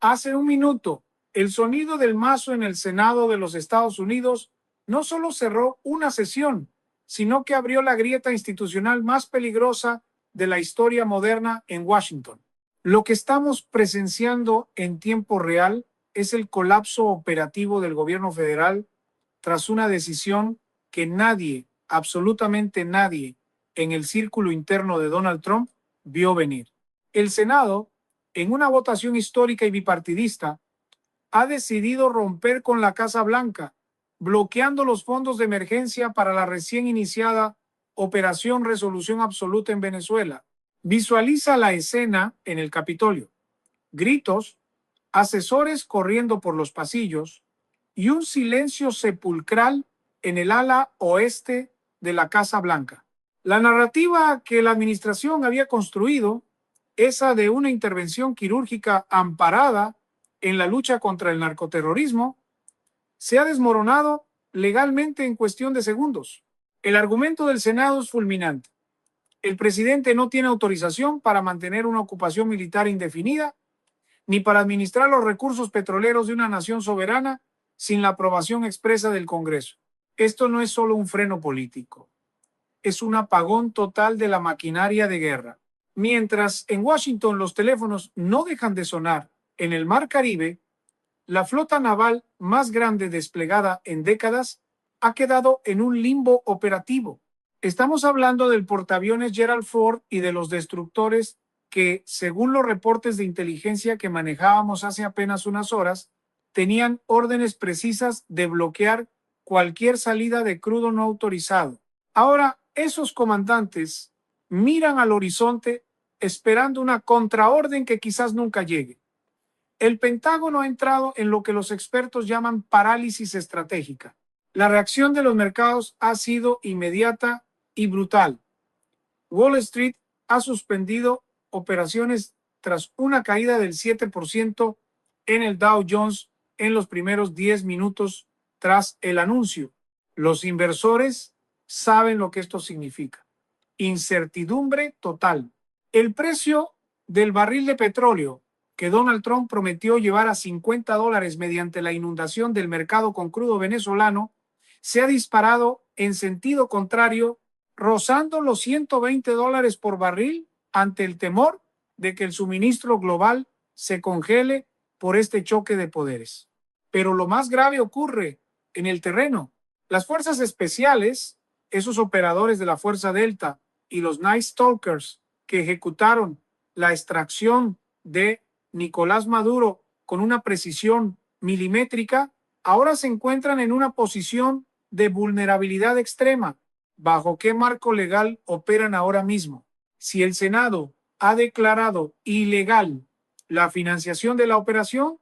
Hace un minuto, el sonido del mazo en el Senado de los Estados Unidos no solo cerró una sesión, sino que abrió la grieta institucional más peligrosa de la historia moderna en Washington. Lo que estamos presenciando en tiempo real es el colapso operativo del gobierno federal tras una decisión que nadie, absolutamente nadie, en el círculo interno de Donald Trump vio venir. El Senado, en una votación histórica y bipartidista, ha decidido romper con la Casa Blanca, bloqueando los fondos de emergencia para la recién iniciada Operación Resolución Absoluta en Venezuela. Visualiza la escena en el Capitolio. Gritos, asesores corriendo por los pasillos y un silencio sepulcral en el ala oeste de la Casa Blanca. La narrativa que la administración había construido, esa de una intervención quirúrgica amparada en la lucha contra el narcoterrorismo, se ha desmoronado legalmente en cuestión de segundos. El argumento del Senado es fulminante. El presidente no tiene autorización para mantener una ocupación militar indefinida, ni para administrar los recursos petroleros de una nación soberana sin la aprobación expresa del Congreso. Esto no es solo un freno político, es un apagón total de la maquinaria de guerra. Mientras en Washington los teléfonos no dejan de sonar, en el Mar Caribe, la flota naval más grande desplegada en décadas ha quedado en un limbo operativo. Estamos hablando del portaaviones Gerald Ford y de los destructores que, según los reportes de inteligencia que manejábamos hace apenas unas horas, tenían órdenes precisas de bloquear cualquier salida de crudo no autorizado. Ahora, esos comandantes miran al horizonte esperando una contraorden que quizás nunca llegue. El Pentágono ha entrado en lo que los expertos llaman parálisis estratégica. La reacción de los mercados ha sido inmediata y brutal. Wall Street ha suspendido operaciones tras una caída del 7% en el Dow Jones en los primeros 10 minutos tras el anuncio. Los inversores saben lo que esto significa. Incertidumbre total. El precio del barril de petróleo que Donald Trump prometió llevar a $50 mediante la inundación del mercado con crudo venezolano se ha disparado en sentido contrario, rozando los $120 por barril ante el temor de que el suministro global se congele por este choque de poderes. Pero lo más grave ocurre en el terreno. Las fuerzas especiales, esos operadores de la Fuerza Delta y los Night Stalkers que ejecutaron la extracción de Nicolás Maduro con una precisión milimétrica, ahora se encuentran en una posición de vulnerabilidad extrema. ¿Bajo qué marco legal operan ahora mismo? Si el Senado ha declarado ilegal la financiación de la operación,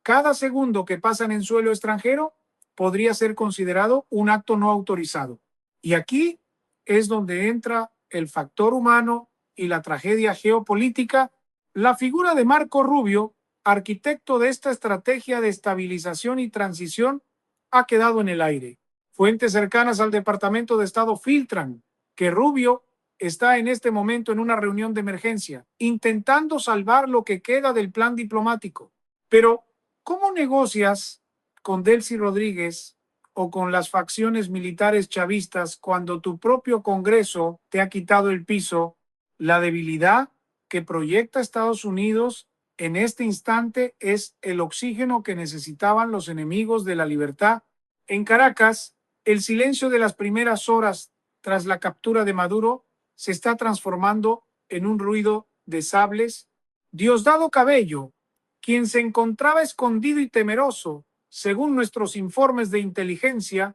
cada segundo que pasan en suelo extranjero podría ser considerado un acto no autorizado. Y aquí es donde entra el factor humano y la tragedia geopolítica. La figura de Marco Rubio, arquitecto de esta estrategia de estabilización y transición, ha quedado en el aire. Fuentes cercanas al Departamento de Estado filtran que Rubio está en este momento en una reunión de emergencia, intentando salvar lo que queda del plan diplomático. Pero, ¿cómo negocias con Delcy Rodríguez o con las facciones militares chavistas cuando tu propio Congreso te ha quitado el piso? La debilidad que proyecta Estados Unidos en este instante es el oxígeno que necesitaban los enemigos de la libertad. En Caracas, el silencio de las primeras horas tras la captura de Maduro se está transformando en un ruido de sables. Diosdado Cabello, quien se encontraba escondido y temeroso, según nuestros informes de inteligencia,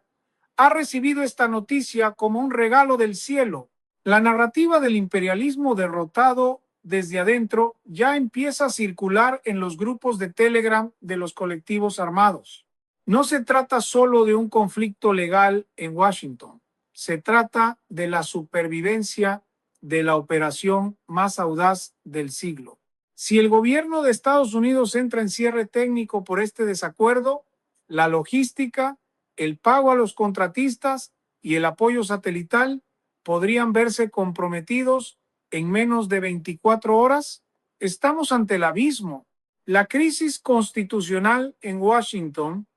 ha recibido esta noticia como un regalo del cielo. La narrativa del imperialismo derrotado desde adentro ya empieza a circular en los grupos de Telegram de los colectivos armados. No se trata solo de un conflicto legal en Washington, se trata de la supervivencia de la operación más audaz del siglo. Si el gobierno de Estados Unidos entra en cierre técnico por este desacuerdo, la logística, el pago a los contratistas y el apoyo satelital podrían verse comprometidos en menos de 24 horas. Estamos ante el abismo. La crisis constitucional en Washington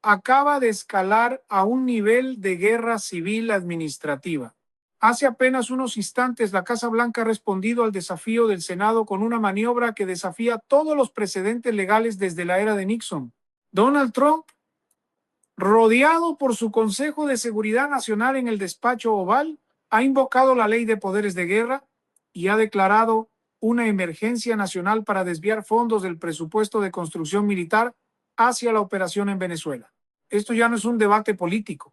acaba de escalar a un nivel de guerra civil administrativa. Hace apenas unos instantes, la Casa Blanca ha respondido al desafío del Senado con una maniobra que desafía todos los precedentes legales desde la era de Nixon. Donald Trump, rodeado por su Consejo de Seguridad Nacional en el despacho Oval, ha invocado la ley de poderes de guerra y ha declarado una emergencia nacional para desviar fondos del presupuesto de construcción militar hacia la operación en Venezuela. Esto ya no es un debate político,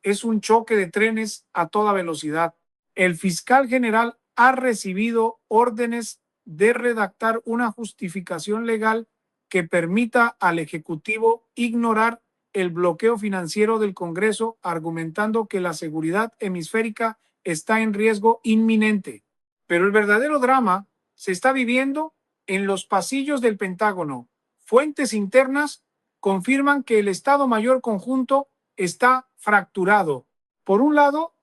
es un choque de trenes a toda velocidad. El fiscal general ha recibido órdenes de redactar una justificación legal que permita al Ejecutivo ignorar el bloqueo financiero del Congreso, argumentando que la seguridad hemisférica está en riesgo inminente. Pero el verdadero drama se está viviendo en los pasillos del Pentágono. Fuentes internas confirman que el Estado Mayor Conjunto está fracturado. Por un lado,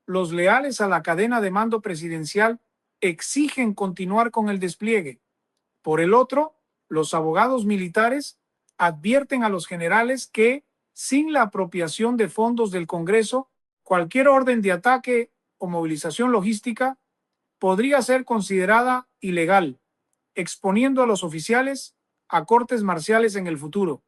los leales a la cadena de mando presidencial exigen continuar con el despliegue. Por el otro, los abogados militares advierten a los generales que, sin la apropiación de fondos del Congreso, cualquier orden de ataque o movilización logística podría ser considerada ilegal, exponiendo a los oficiales a cortes marciales en el futuro.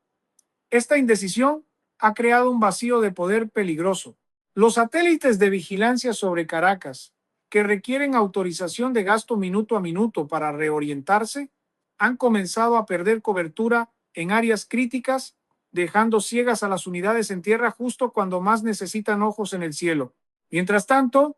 Esta indecisión ha creado un vacío de poder peligroso. Los satélites de vigilancia sobre Caracas, que requieren autorización de gasto minuto a minuto para reorientarse, han comenzado a perder cobertura en áreas críticas, dejando ciegas a las unidades en tierra justo cuando más necesitan ojos en el cielo. Mientras tanto,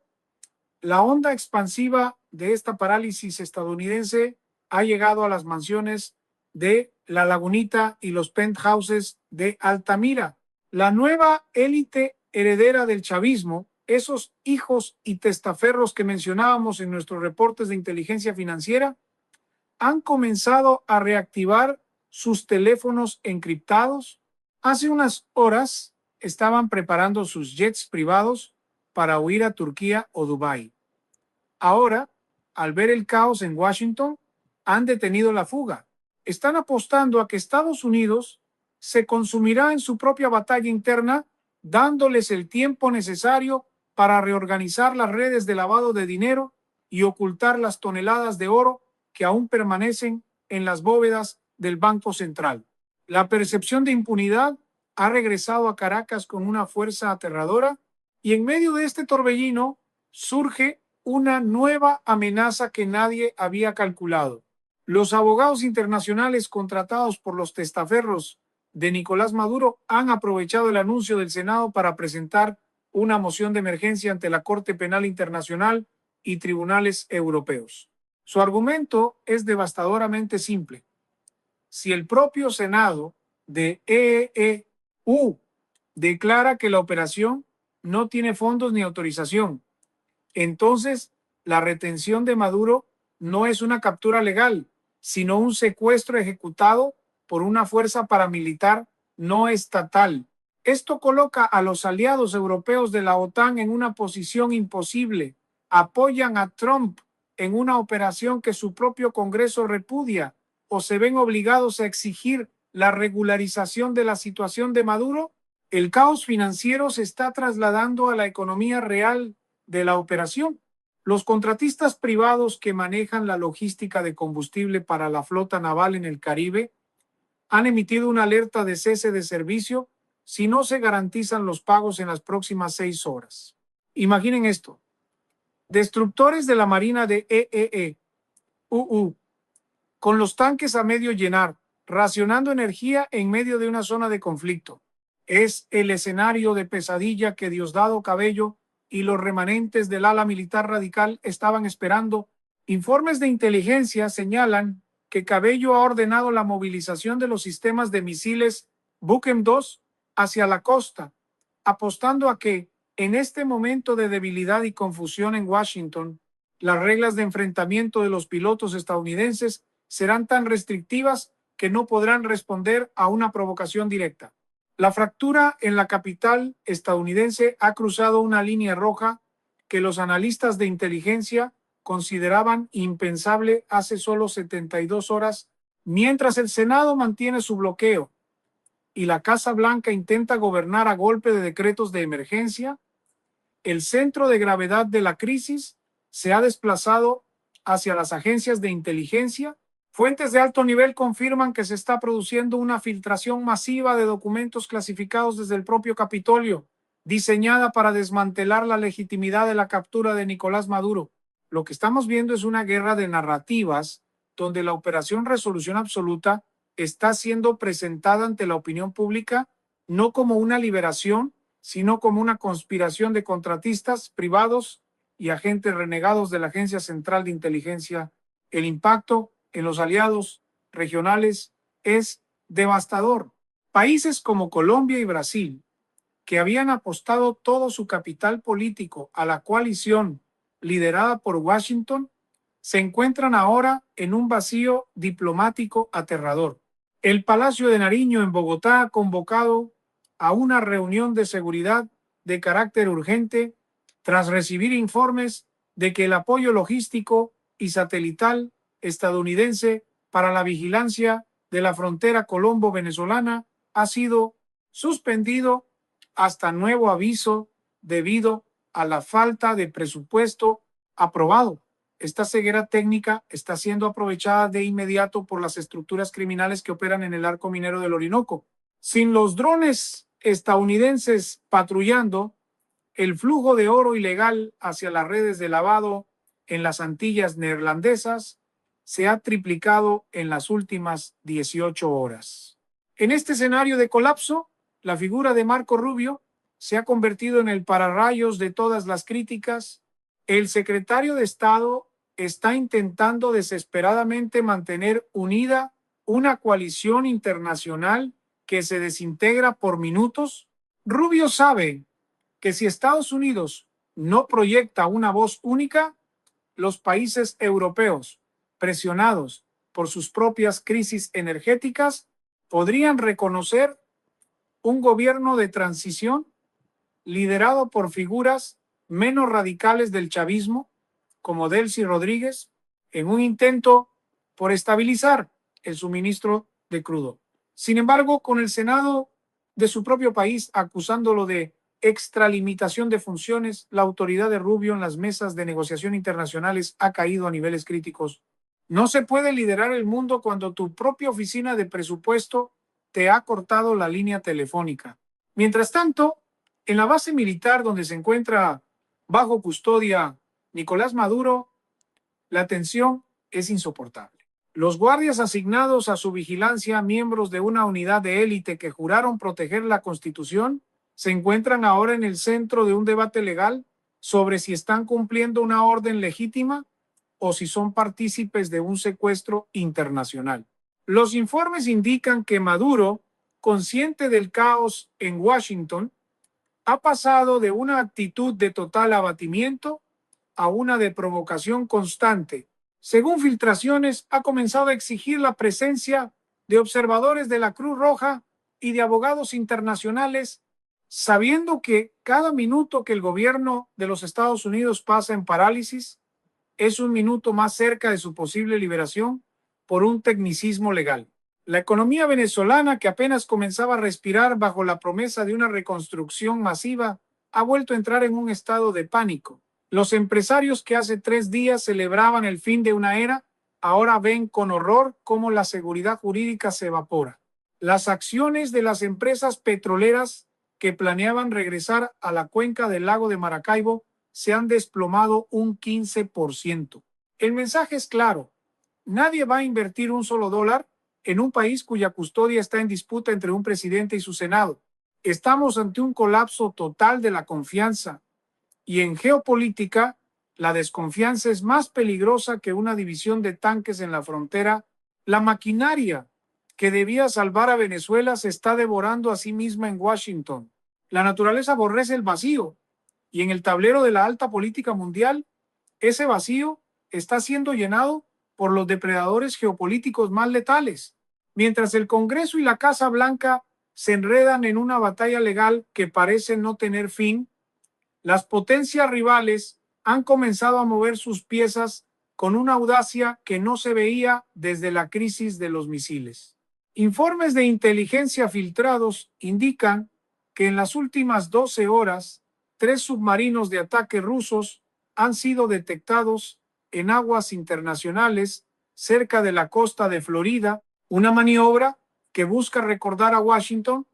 la onda expansiva de esta parálisis estadounidense ha llegado a las mansiones de La Lagunita y los penthouses de Altamira. La nueva élite heredera del chavismo, esos hijos y testaferros que mencionábamos en nuestros reportes de inteligencia financiera, han comenzado a reactivar sus teléfonos encriptados. Hace unas horas estaban preparando sus jets privados para huir a Turquía o Dubái. Ahora, al ver el caos en Washington, han detenido la fuga. Están apostando a que Estados Unidos se consumirá en su propia batalla interna, dándoles el tiempo necesario para reorganizar las redes de lavado de dinero y ocultar las toneladas de oro que aún permanecen en las bóvedas del Banco Central. La percepción de impunidad ha regresado a Caracas con una fuerza aterradora y en medio de este torbellino surge una nueva amenaza que nadie había calculado. Los abogados internacionales contratados por los testaferros de Nicolás Maduro han aprovechado el anuncio del Senado para presentar una moción de emergencia ante la Corte Penal Internacional y tribunales europeos. Su argumento es devastadoramente simple. Si el propio Senado de EEU declara que la operación no tiene fondos ni autorización, entonces la retención de Maduro no es una captura legal, sino un secuestro ejecutado por una fuerza paramilitar no estatal. Esto coloca a los aliados europeos de la OTAN en una posición imposible. Apoyan a Trump en una operación que su propio Congreso repudia o se ven obligados a exigir la regularización de la situación de Maduro. El caos financiero se está trasladando a la economía real de la operación. Los contratistas privados que manejan la logística de combustible para la flota naval en el Caribe han emitido una alerta de cese de servicio si no se garantizan los pagos en las próximas 6 horas. Imaginen esto. Destructores de la Marina de EEU, con los tanques a medio llenar, racionando energía en medio de una zona de conflicto. Es el escenario de pesadilla que Diosdado Cabello y los remanentes del ala militar radical estaban esperando. Informes de inteligencia señalan que Cabello ha ordenado la movilización de los sistemas de misiles Bukem-2 hacia la costa, apostando a que, en este momento de debilidad y confusión en Washington, las reglas de enfrentamiento de los pilotos estadounidenses serán tan restrictivas que no podrán responder a una provocación directa. La fractura en la capital estadounidense ha cruzado una línea roja que los analistas de inteligencia consideraban impensable hace solo 72 horas Mientras el Senado mantiene su bloqueo y la Casa Blanca intenta gobernar a golpe de decretos de emergencia, el centro de gravedad de la crisis se ha desplazado hacia las agencias de inteligencia. Fuentes de alto nivel confirman que se está produciendo una filtración masiva de documentos clasificados desde el propio Capitolio, diseñada para desmantelar la legitimidad de la captura de Nicolás Maduro. Lo que estamos viendo es una guerra de narrativas donde la Operación Resolución Absoluta está siendo presentada ante la opinión pública no como una liberación, sino como una conspiración de contratistas privados y agentes renegados de la Agencia Central de Inteligencia. El impacto en los aliados regionales es devastador. Países como Colombia y Brasil, que habían apostado todo su capital político a la coalición liderada por Washington, se encuentran ahora en un vacío diplomático aterrador. El Palacio de Nariño en Bogotá ha convocado a una reunión de seguridad de carácter urgente tras recibir informes de que el apoyo logístico y satelital estadounidense para la vigilancia de la frontera colombo-venezolana ha sido suspendido hasta nuevo aviso debido a la falta de presupuesto aprobado. Esta ceguera técnica está siendo aprovechada de inmediato por las estructuras criminales que operan en el arco minero del Orinoco. Sin los drones estadounidenses patrullando, el flujo de oro ilegal hacia las redes de lavado en las Antillas neerlandesas se ha triplicado en las últimas 18 horas. En este escenario de colapso, la figura de Marco Rubio se ha convertido en el pararrayos de todas las críticas. El secretario de Estado está intentando desesperadamente mantener unida una coalición internacional que se desintegra por minutos. Rubio sabe que si Estados Unidos no proyecta una voz única, los países europeos, presionados por sus propias crisis energéticas, podrían reconocer un gobierno de transición liderado por figuras menos radicales del chavismo, como Delcy Rodríguez, en un intento por estabilizar el suministro de crudo. Sin embargo, con el Senado de su propio país acusándolo de extralimitación de funciones, la autoridad de Rubio en las mesas de negociación internacionales ha caído a niveles críticos. No se puede liderar el mundo cuando tu propia oficina de presupuesto te ha cortado la línea telefónica. Mientras tanto, en la base militar donde se encuentra bajo custodia Nicolás Maduro, la tensión es insoportable. Los guardias asignados a su vigilancia, miembros de una unidad de élite que juraron proteger la Constitución, se encuentran ahora en el centro de un debate legal sobre si están cumpliendo una orden legítima o si son partícipes de un secuestro internacional. Los informes indican que Maduro, consciente del caos en Washington, ha pasado de una actitud de total abatimiento a una de provocación constante. Según filtraciones, ha comenzado a exigir la presencia de observadores de la Cruz Roja y de abogados internacionales, sabiendo que cada minuto que el gobierno de los Estados Unidos pasa en parálisis es un minuto más cerca de su posible liberación por un tecnicismo legal. La economía venezolana, que apenas comenzaba a respirar bajo la promesa de una reconstrucción masiva, ha vuelto a entrar en un estado de pánico. Los empresarios que hace 3 días celebraban el fin de una era, ahora ven con horror cómo la seguridad jurídica se evapora. Las acciones de las empresas petroleras que planeaban regresar a la cuenca del lago de Maracaibo se han desplomado un 15%. El mensaje es claro: nadie va a invertir un solo dólar en un país cuya custodia está en disputa entre un presidente y su Senado. Estamos ante un colapso total de la confianza, y en geopolítica la desconfianza es más peligrosa que una división de tanques en la frontera. La maquinaria que debía salvar a Venezuela se está devorando a sí misma en Washington. La naturaleza aborrece el vacío, y en el tablero de la alta política mundial, ese vacío está siendo llenado por los depredadores geopolíticos más letales. Mientras el Congreso y la Casa Blanca se enredan en una batalla legal que parece no tener fin, las potencias rivales han comenzado a mover sus piezas con una audacia que no se veía desde la crisis de los misiles. Informes de inteligencia filtrados indican que en las últimas 12 horas, 3 submarinos de ataque rusos han sido detectados en aguas internacionales cerca de la costa de Florida, una maniobra que busca recordar a Washington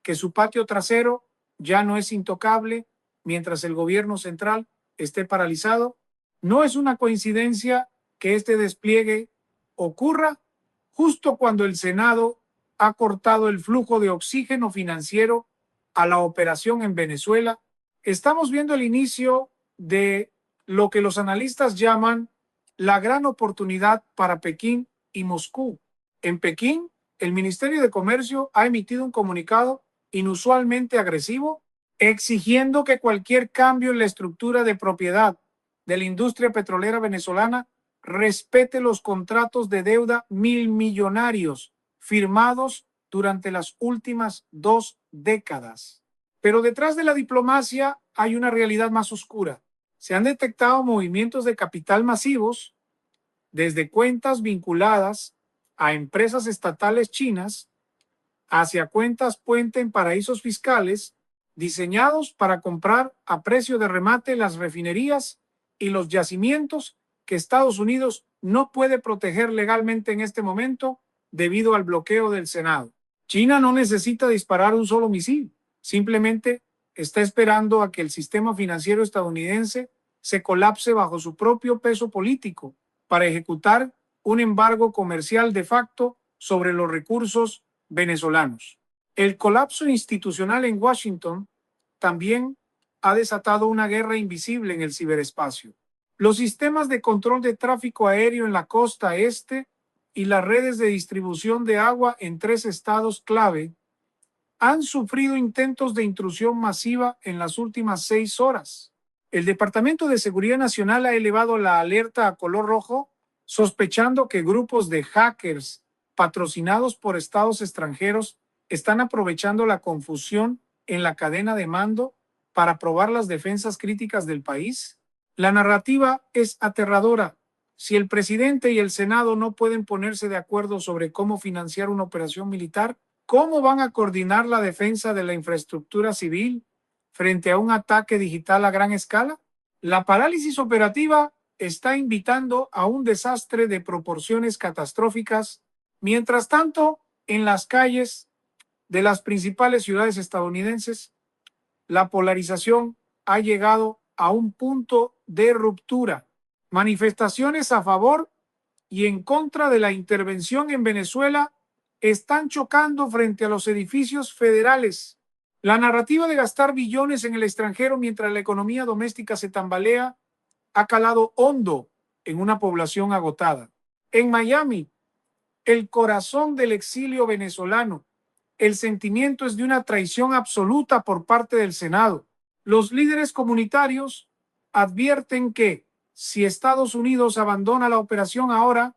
que su patio trasero ya no es intocable mientras el gobierno central esté paralizado. No es una coincidencia que este despliegue ocurra justo cuando el Senado ha cortado el flujo de oxígeno financiero a la operación en Venezuela. Estamos viendo el inicio de lo que los analistas llaman la gran oportunidad para Pekín y Moscú. En Pekín, el Ministerio de Comercio ha emitido un comunicado inusualmente agresivo, exigiendo que cualquier cambio en la estructura de propiedad de la industria petrolera venezolana respete los contratos de deuda milmillonarios firmados durante las últimas 2 décadas. Pero detrás de la diplomacia hay una realidad más oscura. Se han detectado movimientos de capital masivos desde cuentas vinculadas a empresas estatales chinas hacia cuentas puente en paraísos fiscales diseñados para comprar a precio de remate las refinerías y los yacimientos que Estados Unidos no puede proteger legalmente en este momento debido al bloqueo del Senado. China no necesita disparar un solo misil, simplemente está esperando a que el sistema financiero estadounidense se colapse bajo su propio peso político para ejecutar un embargo comercial de facto sobre los recursos venezolanos. El colapso institucional en Washington también ha desatado una guerra invisible en el ciberespacio. Los sistemas de control de tráfico aéreo en la costa este y las redes de distribución de agua en 3 estados clave han sufrido intentos de intrusión masiva en las últimas 6 horas. El Departamento de Seguridad Nacional ha elevado la alerta a color rojo, sospechando que grupos de hackers patrocinados por estados extranjeros están aprovechando la confusión en la cadena de mando para probar las defensas críticas del país. La narrativa es aterradora. Si el presidente y el Senado no pueden ponerse de acuerdo sobre cómo financiar una operación militar, ¿cómo van a coordinar la defensa de la infraestructura civil frente a un ataque digital a gran escala? La parálisis operativa está invitando a un desastre de proporciones catastróficas. Mientras tanto, en las calles de las principales ciudades estadounidenses, la polarización ha llegado a un punto de ruptura. Manifestaciones a favor y en contra de la intervención en Venezuela están chocando frente a los edificios federales. La narrativa de gastar billones en el extranjero mientras la economía doméstica se tambalea ha calado hondo en una población agotada. En Miami, el corazón del exilio venezolano, el sentimiento es de una traición absoluta por parte del Senado. Los líderes comunitarios advierten que si Estados Unidos abandona la operación ahora,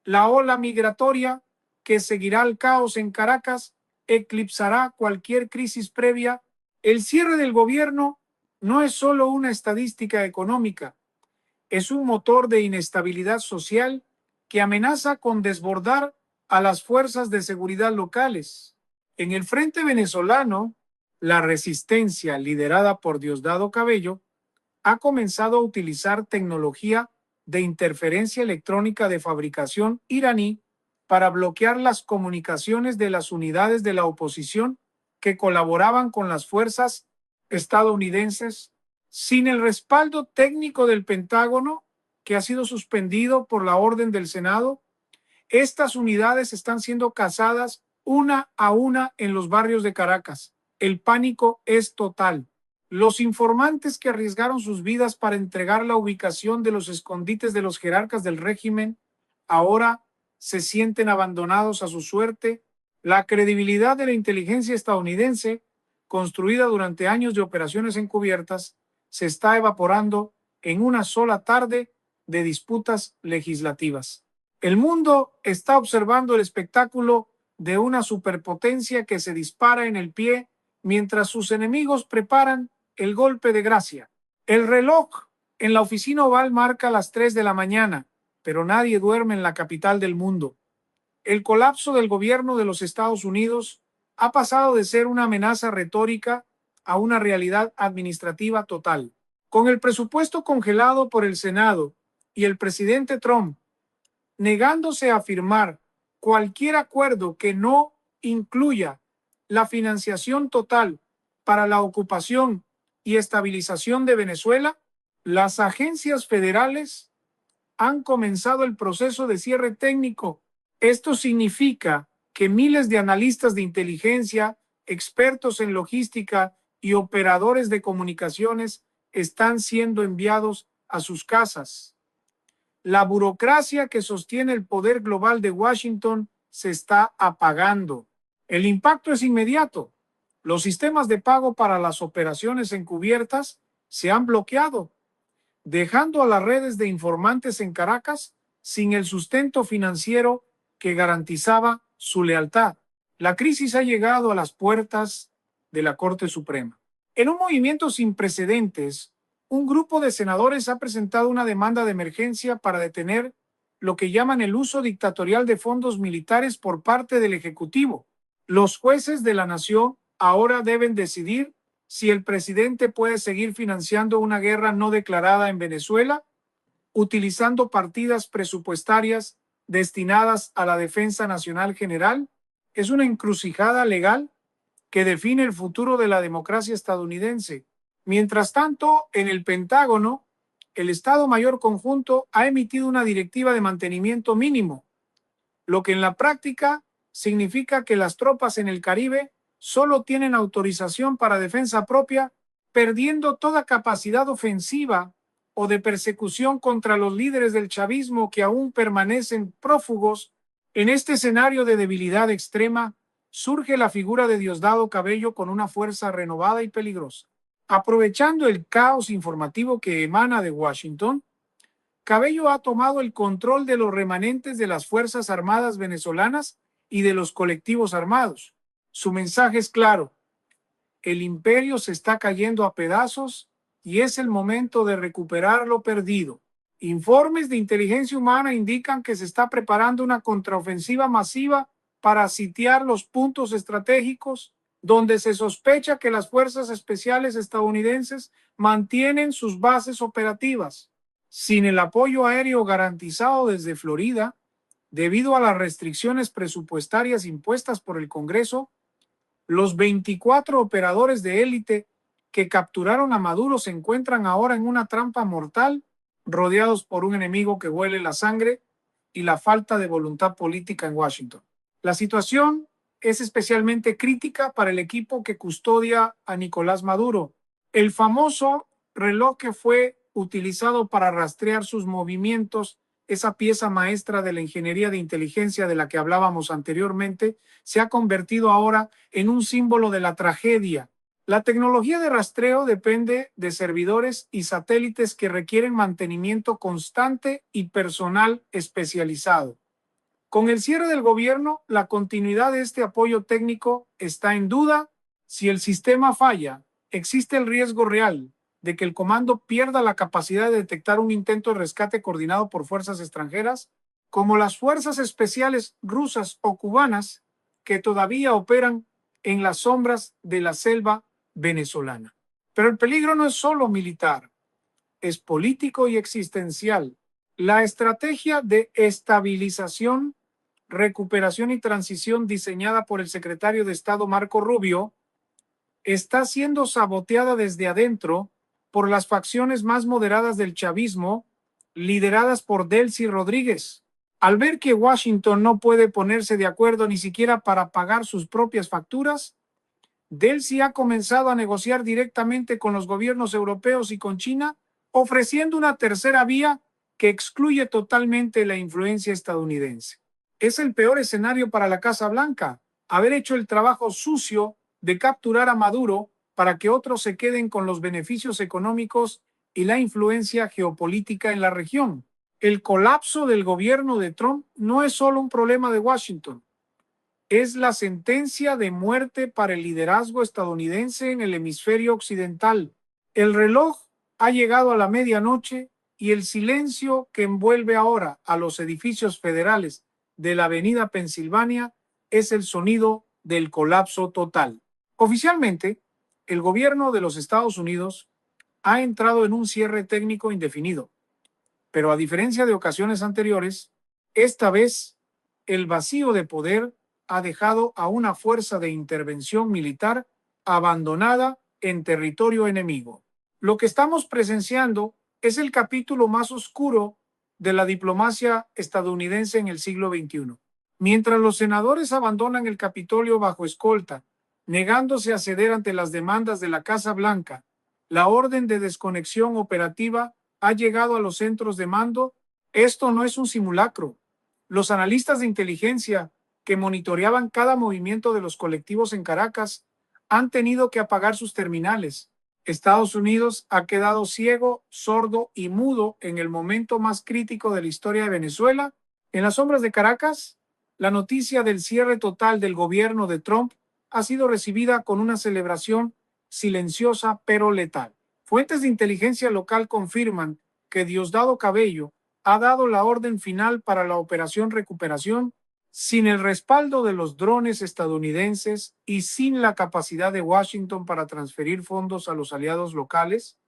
la ola migratoria que seguirá al caos en Caracas eclipsará cualquier crisis previa. El cierre del gobierno no es solo una estadística económica, es un motor de inestabilidad social que amenaza con desbordar a las fuerzas de seguridad locales. En el frente venezolano, la resistencia liderada por Diosdado Cabello ha comenzado a utilizar tecnología de interferencia electrónica de fabricación iraní para bloquear las comunicaciones de las unidades de la oposición que colaboraban con las fuerzas estadounidenses. Sin el respaldo técnico del Pentágono, que ha sido suspendido por la orden del Senado, estas unidades están siendo cazadas una a una en los barrios de Caracas. El pánico es total. Los informantes que arriesgaron sus vidas para entregar la ubicación de los escondites de los jerarcas del régimen ahora se sienten abandonados a su suerte. La credibilidad de la inteligencia estadounidense, construida durante años de operaciones encubiertas, se está evaporando en una sola tarde de disputas legislativas. El mundo está observando el espectáculo de una superpotencia que se dispara en el pie mientras sus enemigos preparan el golpe de gracia. El reloj En la oficina oval marca las 3 de la mañana, pero nadie duerme en la capital del mundo. El colapso del gobierno de los Estados Unidos ha pasado de ser una amenaza retórica a una realidad administrativa total. Con el presupuesto congelado por el Senado y el presidente Trump negándose a firmar cualquier acuerdo que no incluya la financiación total para la ocupación y estabilización de Venezuela, las agencias federales han comenzado el proceso de cierre técnico. Esto significa que miles de analistas de inteligencia, expertos en logística y operadores de comunicaciones están siendo enviados a sus casas. La burocracia que sostiene el poder global de Washington se está apagando. El impacto es inmediato. Los sistemas de pago para las operaciones encubiertas se han bloqueado, dejando a las redes de informantes en Caracas sin el sustento financiero que garantizaba su lealtad. La crisis ha llegado a las puertas de la Corte Suprema. En un movimiento sin precedentes, un grupo de senadores ha presentado una demanda de emergencia para detener lo que llaman el uso dictatorial de fondos militares por parte del Ejecutivo. Los jueces de la nación ahora deben decidir si el presidente puede seguir financiando una guerra no declarada en Venezuela, utilizando partidas presupuestarias destinadas a la defensa nacional general. Es una encrucijada legal que define el futuro de la democracia estadounidense. Mientras tanto, en el Pentágono, el Estado Mayor Conjunto ha emitido una directiva de mantenimiento mínimo, lo que en la práctica significa que las tropas en el Caribe solo tienen autorización para defensa propia, perdiendo toda capacidad ofensiva o de persecución contra los líderes del chavismo que aún permanecen prófugos. En este escenario de debilidad extrema, surge la figura de Diosdado Cabello con una fuerza renovada y peligrosa. Aprovechando el caos informativo que emana de Washington, Cabello ha tomado el control de los remanentes de las Fuerzas Armadas venezolanas y de los colectivos armados. Su mensaje es claro: el imperio se está cayendo a pedazos y es el momento de recuperar lo perdido. Informes de inteligencia humana indican que se está preparando una contraofensiva masiva para sitiar los puntos estratégicos donde se sospecha que las fuerzas especiales estadounidenses mantienen sus bases operativas. Sin el apoyo aéreo garantizado desde Florida, debido a las restricciones presupuestarias impuestas por el Congreso, los 24 operadores de élite que capturaron a Maduro se encuentran ahora en una trampa mortal, rodeados por un enemigo que huele la sangre y la falta de voluntad política en Washington. La situación es especialmente crítica para el equipo que custodia a Nicolás Maduro. El famoso reloj que fue utilizado para rastrear sus movimientos, esa pieza maestra de la ingeniería de inteligencia de la que hablábamos anteriormente, se ha convertido ahora en un símbolo de la tragedia. La tecnología de rastreo depende de servidores y satélites que requieren mantenimiento constante y personal especializado. Con el cierre del gobierno, la continuidad de este apoyo técnico está en duda. Si el sistema falla, existe el riesgo real de que el comando pierda la capacidad de detectar un intento de rescate coordinado por fuerzas extranjeras, como las fuerzas especiales rusas o cubanas que todavía operan en las sombras de la selva venezolana. Pero el peligro no es solo militar, es político y existencial. La estrategia de estabilización, recuperación y transición diseñada por el secretario de Estado Marco Rubio está siendo saboteada desde adentro por las facciones más moderadas del chavismo, lideradas por Delcy Rodríguez. Al ver que Washington no puede ponerse de acuerdo ni siquiera para pagar sus propias facturas, Delcy ha comenzado a negociar directamente con los gobiernos europeos y con China, ofreciendo una tercera vía que excluye totalmente la influencia estadounidense. Es el peor escenario para la Casa Blanca, haber hecho el trabajo sucio de capturar a Maduro para que otros se queden con los beneficios económicos y la influencia geopolítica en la región. El colapso del gobierno de Trump no es solo un problema de Washington, es la sentencia de muerte para el liderazgo estadounidense en el hemisferio occidental. El reloj Ha llegado a la medianoche y el silencio que envuelve ahora a los edificios federales de la Avenida Pensilvania es el sonido del colapso total. Oficialmente, el gobierno de los Estados Unidos ha entrado en un cierre técnico indefinido, pero a diferencia de ocasiones anteriores, esta vez el vacío de poder ha dejado a una fuerza de intervención militar abandonada en territorio enemigo. Lo que estamos presenciando es el capítulo más oscuro de la diplomacia estadounidense en el siglo XXI. Mientras los senadores abandonan el Capitolio bajo escolta, negándose a ceder ante las demandas de la Casa Blanca, la orden de desconexión operativa ha llegado a los centros de mando. Esto no es un simulacro. Los analistas de inteligencia que monitoreaban cada movimiento de los colectivos en Caracas han tenido que apagar sus terminales. Estados Unidos ha quedado ciego, sordo y mudo en el momento más crítico de la historia de Venezuela. En las sombras de Caracas, la noticia del cierre total del gobierno de Trump ha sido recibida con una celebración silenciosa pero letal. Fuentes de inteligencia local confirman que Diosdado Cabello ha dado la orden final para la operación recuperación sin el respaldo de los drones estadounidenses y sin la capacidad de Washington para transferir fondos a los aliados locales.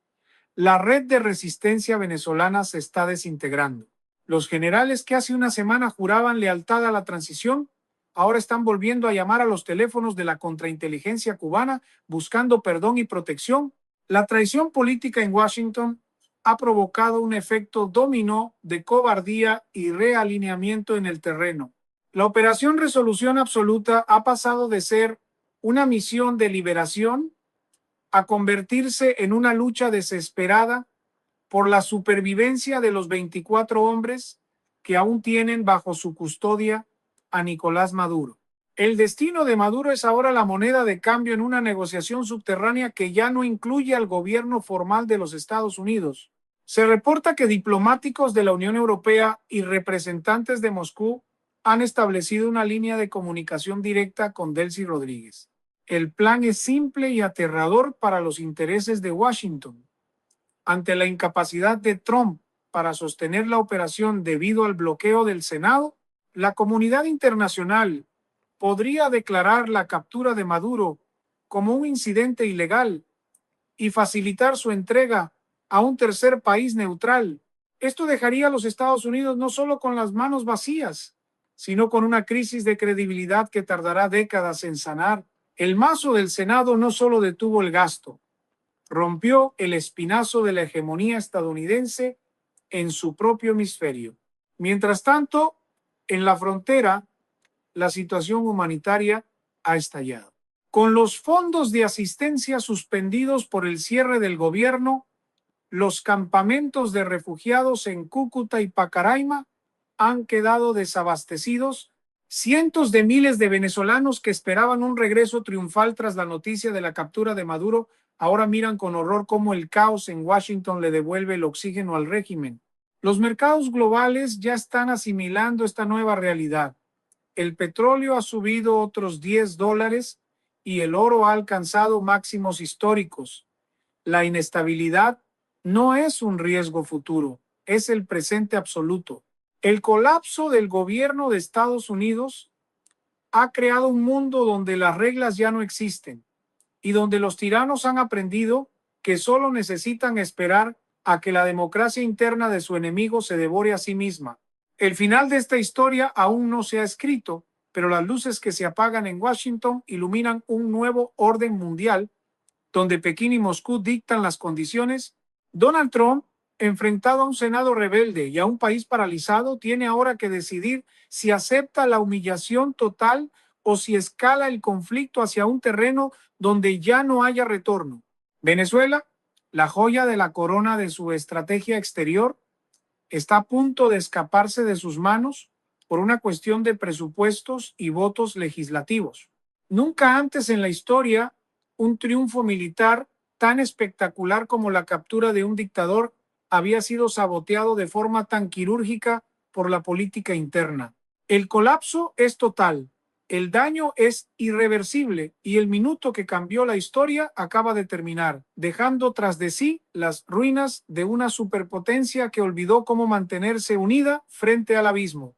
La red de resistencia venezolana se está desintegrando. Los generales que hace una semana juraban lealtad a la transición ahora están volviendo a llamar a los teléfonos de la contrainteligencia cubana buscando perdón y protección. La traición política en Washington ha provocado un efecto dominó de cobardía y realineamiento en el terreno. La Operación Resolución Absoluta ha pasado de ser una misión de liberación a convertirse en una lucha desesperada por la supervivencia de los 24 hombres que aún tienen bajo su custodia a Nicolás Maduro. El destino de Maduro es ahora la moneda de cambio en una negociación subterránea que ya no incluye al gobierno formal de los Estados Unidos. Se reporta que diplomáticos de la Unión Europea y representantes de Moscú han establecido una línea de comunicación directa con Delcy Rodríguez. El plan es simple y aterrador para los intereses de Washington. Ante la incapacidad de Trump para sostener la operación debido al bloqueo del Senado, la comunidad internacional podría declarar la captura de Maduro como un incidente ilegal y facilitar su entrega a un tercer país neutral. Esto dejaría a los Estados Unidos no solo con las manos vacías, sino con una crisis de credibilidad que tardará décadas en sanar. El mazo del Senado no solo detuvo el gasto, rompió el espinazo de la hegemonía estadounidense en su propio hemisferio. Mientras tanto, en la frontera, la situación humanitaria ha estallado. Con los fondos de asistencia suspendidos por el cierre del gobierno, los campamentos de refugiados en Cúcuta y Pacaraima han quedado desabastecidos. Cientos de miles de venezolanos que esperaban un regreso triunfal tras la noticia de la captura de Maduro ahora miran con horror cómo el caos en Washington le devuelve el oxígeno al régimen. Los mercados globales ya están asimilando esta nueva realidad. El petróleo ha subido otros $10 y el oro ha alcanzado máximos históricos. La inestabilidad no es un riesgo futuro, es el presente absoluto. El colapso del gobierno de Estados Unidos ha creado un mundo donde las reglas ya no existen y donde los tiranos han aprendido que solo necesitan esperar a que la democracia interna de su enemigo se devore a sí misma. El final de esta historia aún no se ha escrito, pero las luces que se apagan en Washington iluminan un nuevo orden mundial donde Pekín y Moscú dictan las condiciones. Donald Trump, enfrentado a un Senado rebelde y a un país paralizado, tiene ahora que decidir si acepta la humillación total o si escala el conflicto hacia un terreno donde ya no haya retorno. Venezuela, la joya de la corona de su estrategia exterior, está a punto de escaparse de sus manos por una cuestión de presupuestos y votos legislativos. Nunca antes en la historia un triunfo militar tan espectacular como la captura de un dictador había sido saboteado de forma tan quirúrgica por la política interna. El colapso es total El daño es irreversible y el minuto que cambió la historia acaba de terminar, dejando tras de sí las ruinas de una superpotencia que olvidó cómo mantenerse unida frente al abismo.